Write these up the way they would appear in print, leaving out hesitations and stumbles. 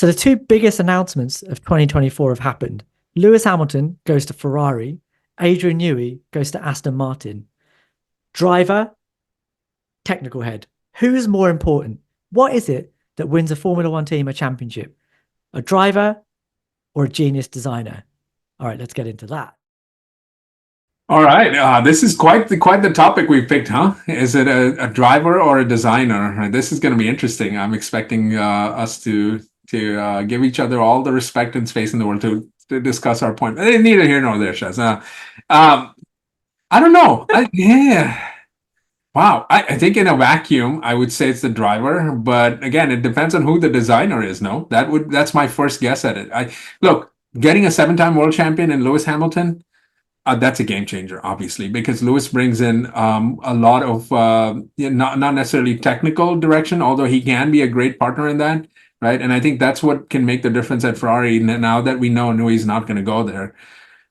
So the two biggest announcements of 2024 have happened. Lewis Hamilton goes to Ferrari. Adrian Newey goes to Aston Martin. Driver, technical head. Who's more important? What is it that wins a Formula One team a championship? A driver or a genius designer? All right, let's get into that. All right, this is quite the topic we've picked, huh? Is it a driver or a designer? This is going to be interesting. I'm expecting us to give each other all the respect and space in the world to discuss our point. Neither here nor there, Shez. I don't know. Yeah. Wow. I think in a vacuum, I would say it's the driver, but again, it depends on who the designer is. No, that's my first guess at it. Look, getting a 7-time world champion in Lewis Hamilton. That's a game changer, obviously, because Lewis brings in a lot of not necessarily technical direction, although he can be a great partner in that, right? And I think that's what can make the difference at Ferrari now that we know Newey's not going to go there.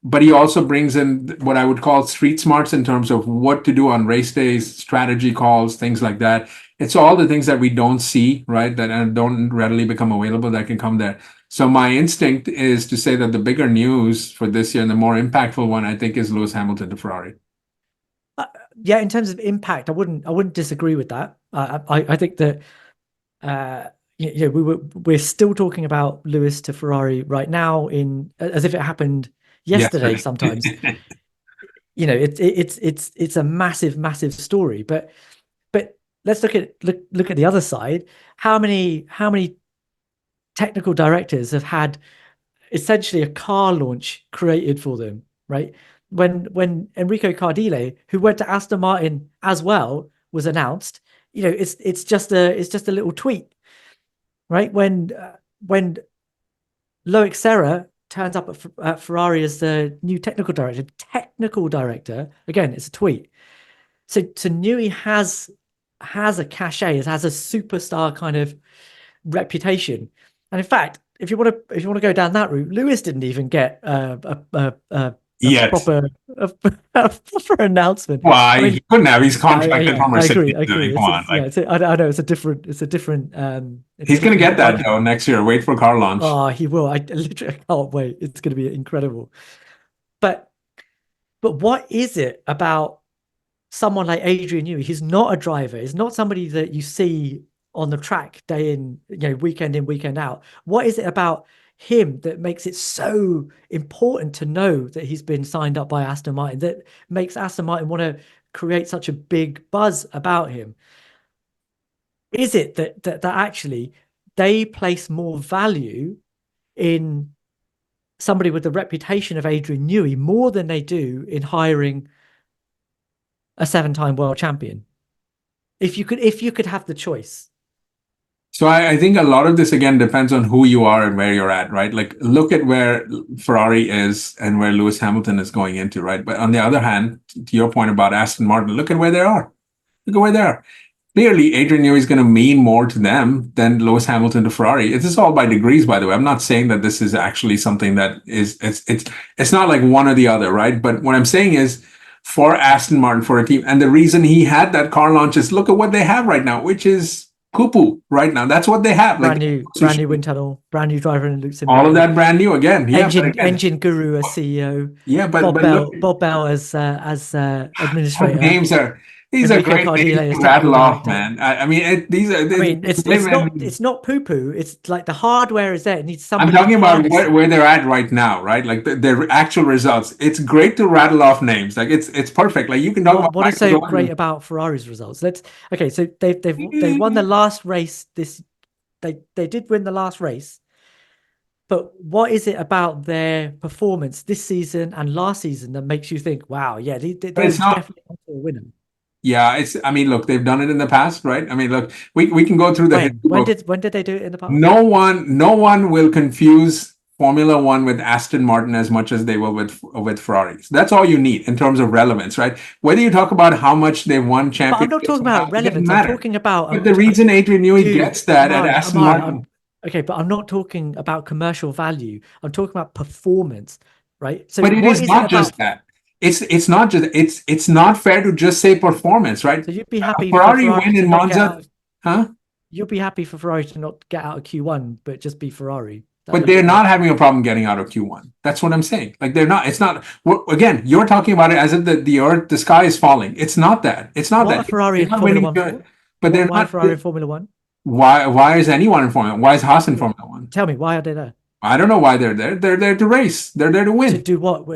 But he also brings in what I would call street smarts in terms of what to do on race days, strategy calls, things like that. It's all the things that we don't see, right, that don't readily become available that can come there. So my instinct is to say that the bigger news for this year and the more impactful one, I think, is Lewis Hamilton to Ferrari. Yeah, in terms of impact, I wouldn't disagree with that. I think that we're still talking about Lewis to Ferrari right now as if it happened yesterday. Sometimes, it's a massive story. But let's look at the other side. How many technical directors have had essentially a car launch created for them, right? When Enrico Cardile, who went to Aston Martin as well, was announced, it's just a little tweet, right? When Loic Serra turns up at Ferrari as the new technical director, again, it's a tweet. So Newey has a cachet, it has a superstar kind of reputation. And in fact, if you want to go down that route, Lewis didn't even get a proper announcement. Why? He couldn't have. He's contracted from Mercedes. I agree. Come on, I know it's a different. He's going to get that though next year. Wait for car launch. Oh, he will. I literally can't wait. It's going to be incredible. But what is it about someone like Adrian Newey? He's not a driver. He's not somebody that you see on the track day in, weekend in, weekend out. What is it about him that makes it so important to know that he's been signed up by Aston Martin, that makes Aston Martin want to create such a big buzz about him? Is it that actually they place more value in somebody with the reputation of Adrian Newey more than they do in hiring a 7-time world champion? If you could have the choice. So I think a lot of this, again, depends on who you are and where you're at, right? Like, look at where Ferrari is and where Lewis Hamilton is going into, right? But on the other hand, to your point about Aston Martin, look at where they are. Look at where they are. Clearly, Adrian Newey is going to mean more to them than Lewis Hamilton to Ferrari. This is all by degrees, by the way. I'm not saying that this is actually something that is, it's not like one or the other, right? But what I'm saying is, for Aston Martin, for a team, and the reason he had that car launch is look at what they have right now, which is poo-poo right now. That's what they have. Brand new wind tunnel, brand new driver in Luke. All of that brand new again. Yeah, engine guru as CEO. Yeah, but Bob Bell as administrator. These are great names to rattle off, man. It's not poo-poo. It's like the hardware is there. It needs somebody. I'm talking about where they're at right now, right? Like their actual results. It's great to rattle off names. Like it's perfect. Like you can talk about what is so great about Ferrari's results. So they won the last race. They did win the last race. But what is it about their performance this season and last season that makes you think, wow, yeah, they're definitely a winner? Yeah, look, they've done it in the past, right? Look, we can go through the when did they do it in the past? No one will confuse Formula One with Aston Martin as much as they will with Ferraris. That's all you need in terms of relevance, right? Whether you talk about how much they won championships, I'm not talking about relevance. I'm talking about. But the reason Adrian Newey gets that at Aston Martin. Okay, but I'm not talking about commercial value. I'm talking about performance, right? So, but it is not just that. It's not fair to just say performance, right? So you'd be happy Ferrari win in Monza, huh? you'll be happy for Ferrari to not get out of Q1, but just be Ferrari. But they're not having a problem getting out of Q1. That's what I'm saying. Like they're not. It's not. Again, you're talking about it as if the earth, the sky is falling. It's not that. It's not What are that. Ferrari They're in not Formula winning One good, for? but they're Why are not. Ferrari in Formula One? Why is anyone in Formula? Why is Haas in Formula One? Tell me, why are they there? I don't know why they're there. They're there to race. They're there to To win. do what?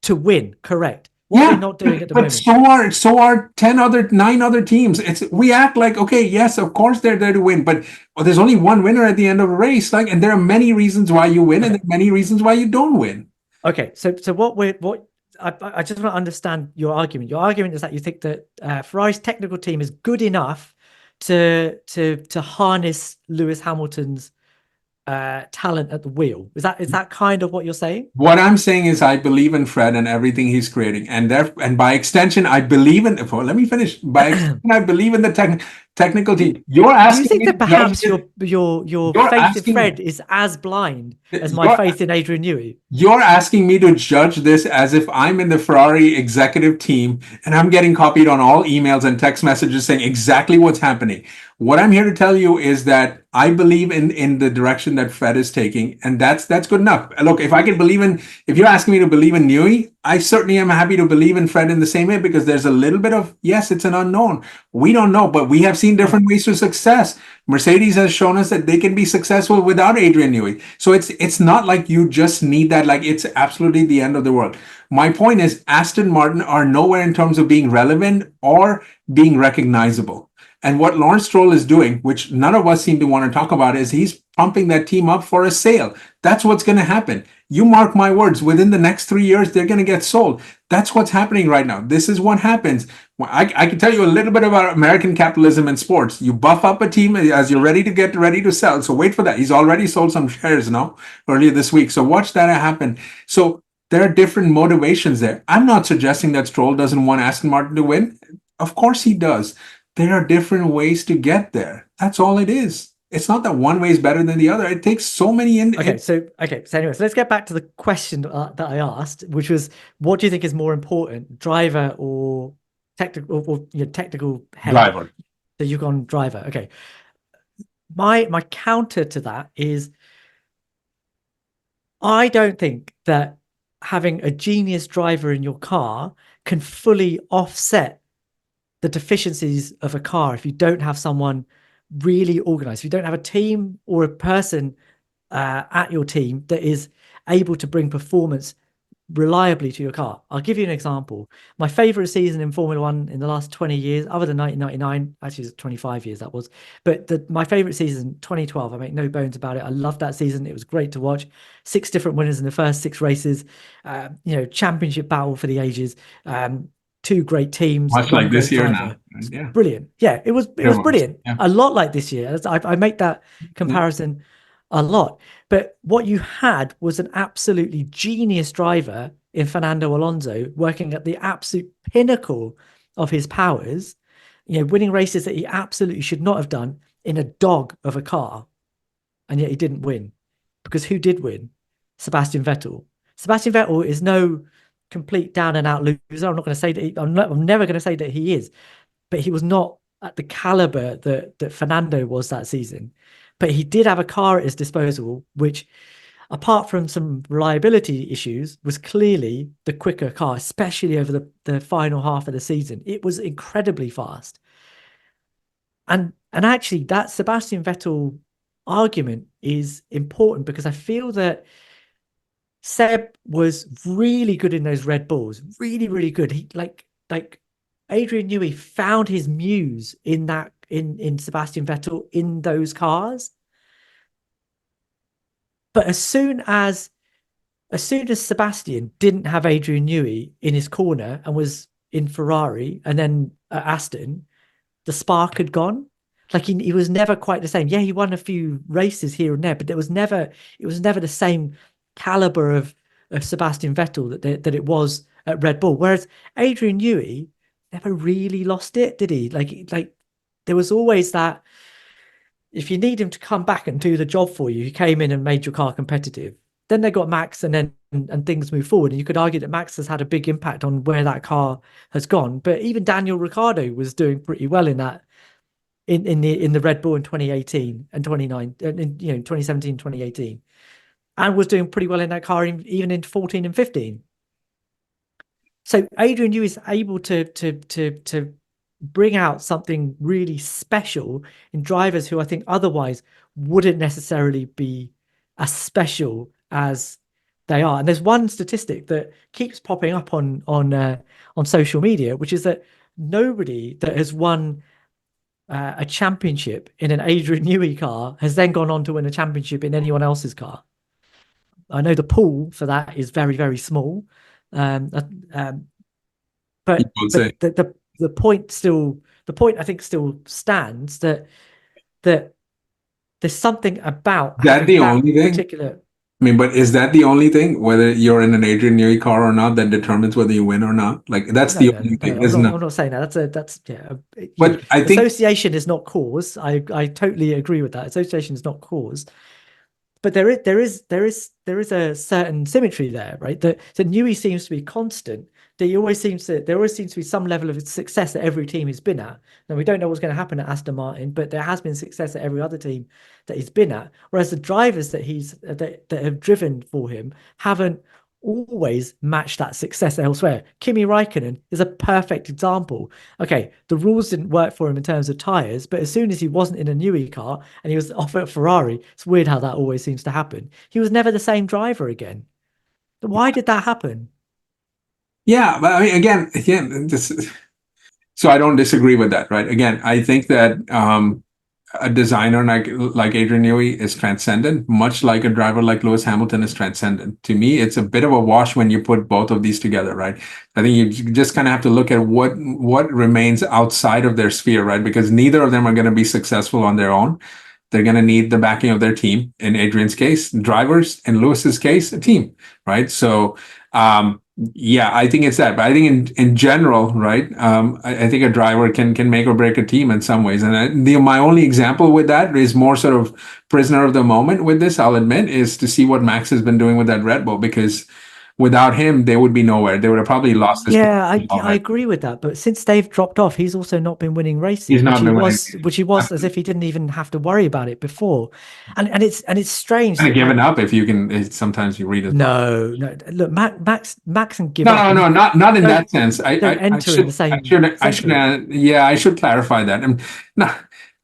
To win, correct. What are they Yeah, not doing at the but moment? so are 9 other teams. We act like, okay, yes, of course they're there to win, but there's only one winner at the end of a race. Like, and there are many reasons why you win, and there are many reasons why you don't win. Okay, so I just want to understand your argument. Your argument is that you think that Ferrari's technical team is good enough to harness Lewis Hamilton's talent at the wheel. Is that kind of what you're saying? What I'm saying is, I believe in Fred and everything he's creating, and by extension, I believe in. Well, let me finish. By extension, I believe in the technical team. You're Do you asking think me that to judge perhaps it. your You're faith in asking. Fred is as blind as my You're faith in Adrian Newey? You're asking me to judge this as if I'm in the Ferrari executive team and I'm getting copied on all emails and text messages saying exactly what's happening. What I'm here to tell you is that I believe in the direction that Fred is taking, and that's good enough. Look, if you're asking me to believe in Newey, I certainly am happy to believe in Fred in the same way, because there's a little bit of, yes, it's an unknown. We don't know, but we have seen different ways to success. Mercedes has shown us that they can be successful without Adrian Newey. So it's not like you just need that, like it's absolutely the end of the world. My point is, Aston Martin are nowhere in terms of being relevant or being recognizable. And what Lawrence Stroll is doing, which none of us seem to want to talk about, is he's pumping that team up for a sale. That's what's going to happen. You mark my words, within the next 3 years, they're going to get sold. That's what's happening right now. This is what happens. I can tell you a little bit about American capitalism in sports. You buff up a team as you're ready to sell. So wait for that. He's already sold some shares now earlier this week. So watch that happen. So there are different motivations there. I'm not suggesting that Stroll doesn't want Aston Martin to win. Of course he does. There are different ways to get there. That's all it is. It's not that one way is better than the other. It takes so many So anyway, so let's get back to the question that I asked, which was, what do you think is more important, driver or technical, or technical head? Driver. So you've gone driver. Okay. My counter to that is, I don't think that having a genius driver in your car can fully offset the deficiencies of a car if you don't have someone really organized. If you don't have a team or a person at your team that is able to bring performance reliably to your car. I'll give you an example. My favorite season in Formula One in the last 20 years, other than 1999, actually it's 25 years that was, but my favorite season, 2012, I make no bones about it. I loved that season. It was great to watch. 6 different winners in the first 6 races, championship battle for the ages. 2 great teams, much one like this great year driver. now. Yeah. Brilliant. Yeah, it was brilliant. Yeah. A lot like this year. I make that comparison a lot. But what you had was an absolutely genius driver in Fernando Alonso, working at the absolute pinnacle of his powers, winning races that he absolutely should not have done in a dog of a car. And yet he didn't win. Because who did win? Sebastian Vettel. Sebastian Vettel is no complete down and out loser. I'm not going to say that I'm never going to say that he is, but he was not at the caliber that Fernando was that season. But he did have a car at his disposal, which, apart from some reliability issues, was clearly the quicker car, especially over the final half of the season. It was incredibly fast. And actually, that Sebastian Vettel argument is important, because I feel that Seb was really good in those Red Bulls, really, really good. He like Adrian Newey found his muse in Sebastian Vettel in those cars. But as soon as Sebastian didn't have Adrian Newey in his corner and was in Ferrari and then at Aston, the spark had gone. Like he was never quite the same. Yeah, he won a few races here and there, but it was never the same caliber of Sebastian Vettel that it was at Red Bull. Whereas Adrian Newey never really lost it, did he? Like there was always that, if you need him to come back and do the job for you, he came in and made your car competitive. Then they got Max, and things move forward. And you could argue that Max has had a big impact on where that car has gone. But even Daniel Ricciardo was doing pretty well in that in the Red Bull in 2018 and 29, in, 2017, 2018, and was doing pretty well in that car even in 14 and 15. So Adrian Newey is able to bring out something really special in drivers who I think otherwise wouldn't necessarily be as special as they are. And there's one statistic that keeps popping up on social media, which is that nobody that has won a championship in an Adrian Newey car has then gone on to win a championship in anyone else's car. I know the pool for that is very, very small. Um, uh, um, You but would say. but the point I think still stands that there's something about Is that having the that only thing? particular. I mean, but is that the only thing? Whether you're in an Adrian Newey car or not, that determines whether you win or not? Like that's No, the no, only no. thing, isn't it? I'm not saying that. That's yeah. But I think, Association is not cause. I totally agree with that. Association is not cause. But there is a certain symmetry there, right? That Newey seems to be constant. That there always seems to be some level of success that every team has been at. Now we don't know what's going to happen at Aston Martin, but there has been success at every other team that he's been at. Whereas the drivers that have driven for him haven't always matched that success elsewhere. Kimi Raikkonen is a perfect example. Okay, the rules didn't work for him in terms of tires, but as soon as he wasn't in a Newey car and he was off at Ferrari, it's weird how that always seems to happen. He was never the same driver again. Why did that happen? yeah, but I mean, again, this. So I don't disagree with that, right? Again, I think that a designer like Adrian Newey is transcendent, much like a driver like Lewis Hamilton is transcendent. To me, it's a bit of a wash when you put both of these together, right? I think you just kind of have to look at what remains outside of their sphere, right? Because neither of them are going to be successful on their own. They're going to need the backing of their team. In Adrian's case, drivers. In Lewis's case, a team, right? So, yeah, I think it's that. But I think in general, right? I think a driver can make or break a team in some ways. And my only example with that is more sort of prisoner of the moment with this. I'll admit is to see what Max has been doing with that Red Bull because without him, they would be nowhere. They would have probably lost this Yeah, I already. agree with that. But since they've dropped off, he's also not been winning He's races, not been winning. which he was as if he didn't even have to worry about it before. And it's strange Kind of that given like up if you can. Sometimes you read his mind. no, no. Look, Max and give No, up no, no, not in that don't sense. don't I enter in the should, same I should, sentence. yeah, I should clarify that. No,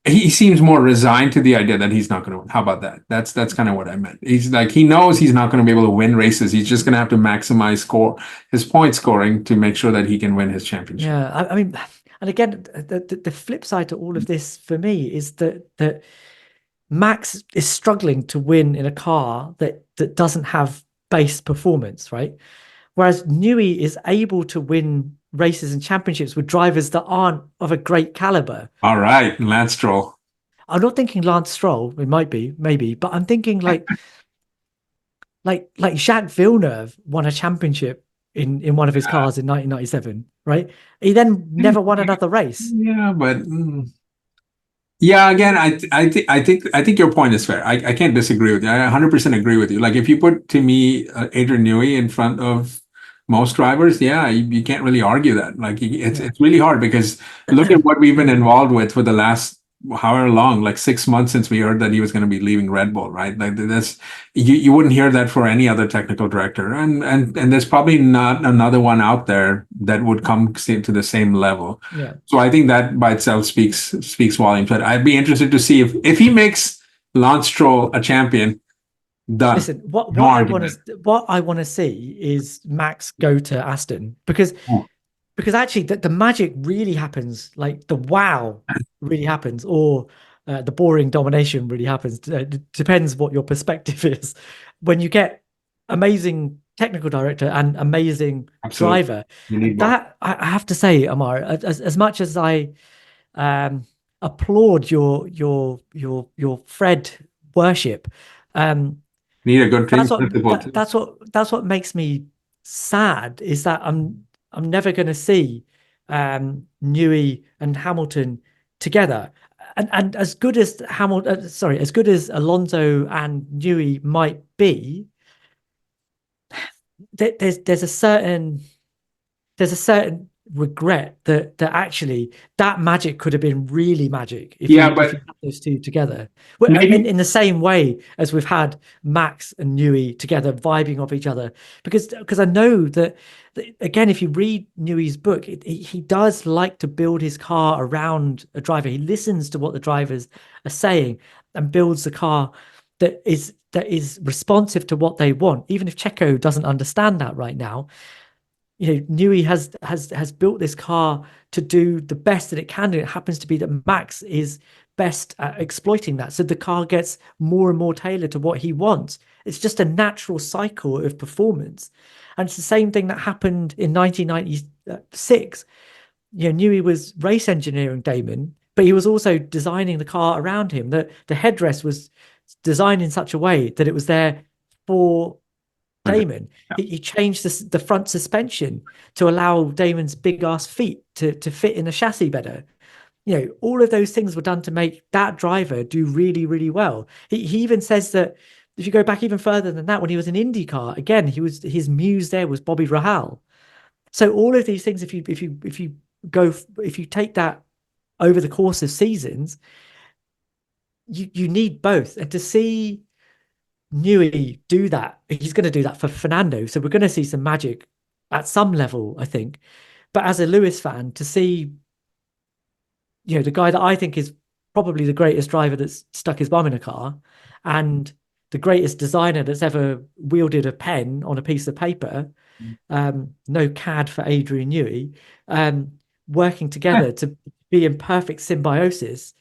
he seems more resigned to the idea that he's not going to win. How about that? That's kind of what I meant. He's like he knows he's not going to be able to win races. He's just going to have to maximize his point scoring to make sure that he can win his championship. Yeah, I mean, and again, the flip side to all of this for me is that Max is struggling to win in a car that doesn't have base performance, right? Whereas Newey is able to win races and championships with drivers that aren't of a great caliber. All right, Lance Stroll. I'm not thinking Lance Stroll, it might be, maybe, but I'm thinking like Jacques Villeneuve won a championship in one of his cars in 1997, right? He then never won another race. Yeah, but. Yeah, again, I think your point is fair. I can't disagree with you. I 100% agree with you. Like if you put to me Adrian Newey in front of most drivers, yeah, you can't really argue that. Like Yeah. it's really hard because look at what we've been involved with for the last however long, like 6 months since we heard that he was going to be leaving Red Bull, right? Like that's you wouldn't hear that for any other technical director, and there's probably not another one out there that would come to the same level. Yeah. So I think that by itself speaks volumes. But I'd be interested to see if he makes Lance Stroll a champion. Done. Listen, what No argument. what I want to see is Max go to Aston because actually the magic really happens, like the wow really happens, or the boring domination really happens. Depends what your perspective is. When you get amazing technical director and amazing Absolutely. driver, You need and both. that I have to say, Ammar, as much as I applaud your Fred worship, um, Need a good team principal too. that's what makes me sad is that I'm never going to see Newey and Hamilton together. And as good as Hamilton, sorry, as good as Alonso and Newey might be, there's a certain regret that actually that magic could have been really magic Yeah, if you but had those two together. Well, maybe. in the same way as we've had Max and Newey together vibing off each other, because I know that again, if you read Newey's book, he does like to build his car around a driver. He listens to what the drivers are saying and builds the car that is responsive to what they want, even if Checo doesn't understand that right now. Newey has built this car to do the best that it can do. It happens to be that Max is best at exploiting that. So the car gets more and more tailored to what he wants. It's just a natural cycle of performance. And it's the same thing that happened in 1996. Newey was race engineering Damon, but he was also designing the car around him. The headrest was designed in such a way that it was there for Damon. Yeah. He changed the front suspension to allow Damon's big ass feet to fit in the chassis better. All of those things were done to make that driver do really, really well. He even says that if you go back even further than that, when he was in IndyCar, again, his muse there was Bobby Rahal. So all of these things, if you take that over the course of seasons, you need both. And to see Newey do that, he's going to do that for Fernando. So we're going to see some magic at some level, I think. But as a Lewis fan, to see, the guy that I think is probably the greatest driver that's stuck his bum in a car and the greatest designer that's ever wielded a pen on a piece of paper, no CAD for Adrian Newey, working together to be in perfect symbiosis.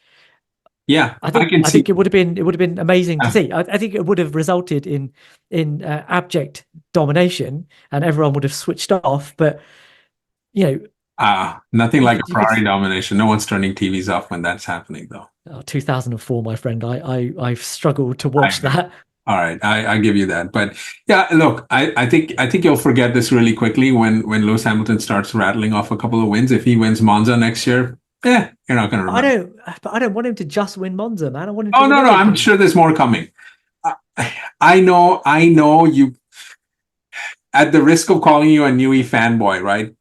Yeah, I I think can I see. think it would have been amazing to see. I think it would have resulted in abject domination, and everyone would have switched off. But you know, Nothing like a you could Ferrari domination. No one's turning TVs off when that's happening, though. 2004, my friend. I've struggled to I watch agree. that. All right, I give you that. But yeah, look, I think you'll forget this really quickly when Lewis Hamilton starts rattling off a couple of wins. If he wins Monza next year, you're not going to remember. I don't want him to just win Monza, man. I want him to Oh win no, no, I'm everything. sure there's more coming. I, I know you. At the risk of calling you a Newey fanboy, right?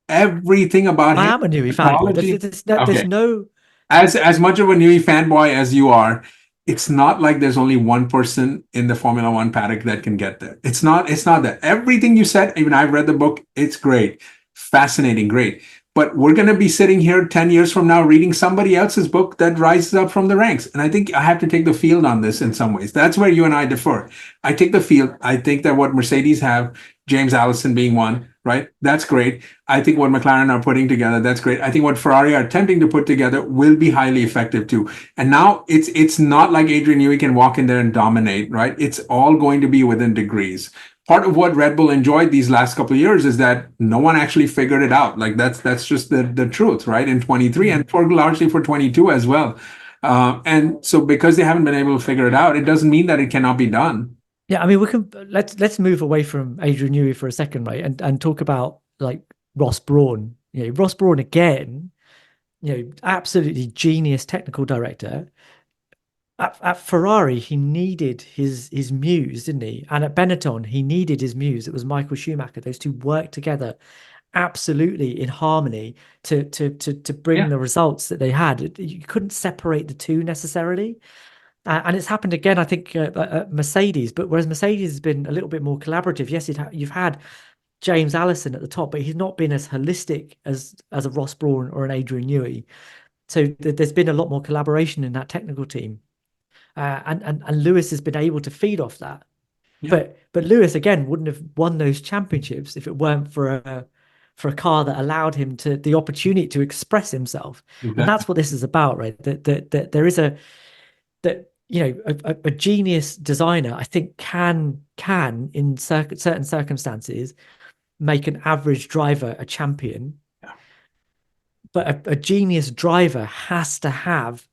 Everything about I him, am a Newey fanboy. technology. There's Okay, no. as much of a Newey fanboy as you are, it's not like there's only one person in the Formula One paddock that can get there. It's not that. Everything you said, even I've read the book, it's great, fascinating, great. But we're going to be sitting here 10 years from now reading somebody else's book that rises up from the ranks. And I think I have to take the field on this in some ways. That's where you and I differ. I take the field. I think that what Mercedes have, James Allison being one, right? That's great. I think what McLaren are putting together, that's great. I think what Ferrari are attempting to put together will be highly effective too. And now it's not like Adrian Newey can walk in there and dominate, right? It's all going to be within degrees. Part of what Red Bull enjoyed these last couple of years is that no one actually figured it out. Like that's just the truth, right? In 23 and for largely for 22 as well. And so because they haven't been able to figure it out, it doesn't mean that it cannot be done. Yeah, I mean, we can let's move away from Adrian Newey for a second, right? And talk about like Ross Brawn. Ross Brawn again. Absolutely genius technical director. At Ferrari, he needed his muse, didn't he? And at Benetton, he needed his muse. It was Michael Schumacher. Those two worked together absolutely in harmony to bring Yeah. the results that they had. You couldn't separate the two necessarily. And it's happened again, I think, at Mercedes. But whereas Mercedes has been a little bit more collaborative, yes, you've had James Allison at the top, but he's not been as holistic as a Ross Brawn or an Adrian Newey. So there's been a lot more collaboration in that technical team, and Lewis has been able to feed off that. Yeah. But Lewis again wouldn't have won those championships if it weren't for a car that allowed him the opportunity to express himself, and Exactly. that's what this is about, right? That there is a genius designer, I think, can in certain circumstances make an average driver a champion, Yeah. but a genius driver has to have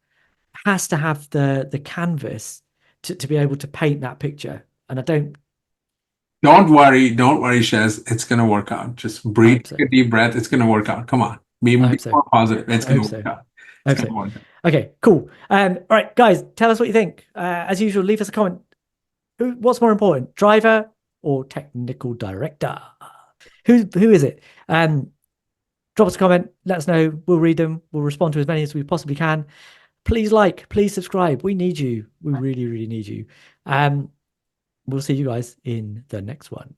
the canvas to be able to paint that picture. And I don't Don't worry, Shez. It's gonna work out. Just I breathe, hope so. take a deep breath. It's gonna work out. Come on, I be hope so. more positive. It's I gonna hope work so. out. I It's hope gonna so. work out. Okay, cool. All right, guys, tell us what you think. As usual, leave us a comment. What's more important, driver or technical director? Who is it? Drop us a comment. Let us know. We'll read them. We'll respond to as many as we possibly can. Please like, please subscribe. We need you. We really, really need you. We'll see you guys in the next one.